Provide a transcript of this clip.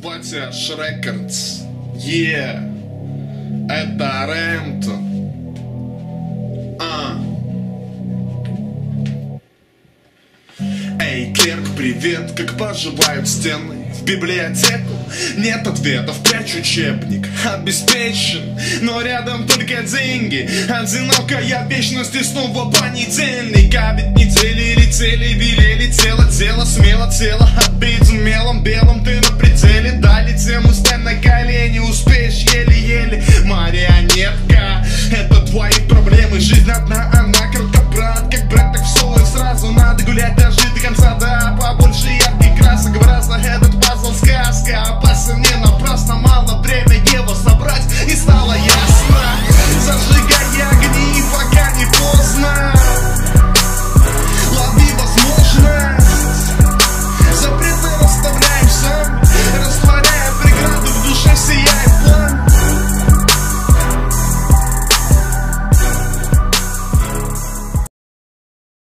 Watch Records. Это Рэмптон. Эй, клерк, привет, как поживают стены? В библиотеку нет ответов, прячу учебник. Обеспечен, но рядом только деньги. Одинокая вечность и снова понедельник. А ведь недели летели, велели тело, тело, смело тело. Обиден мелом белым, ты на пределе. Дали тему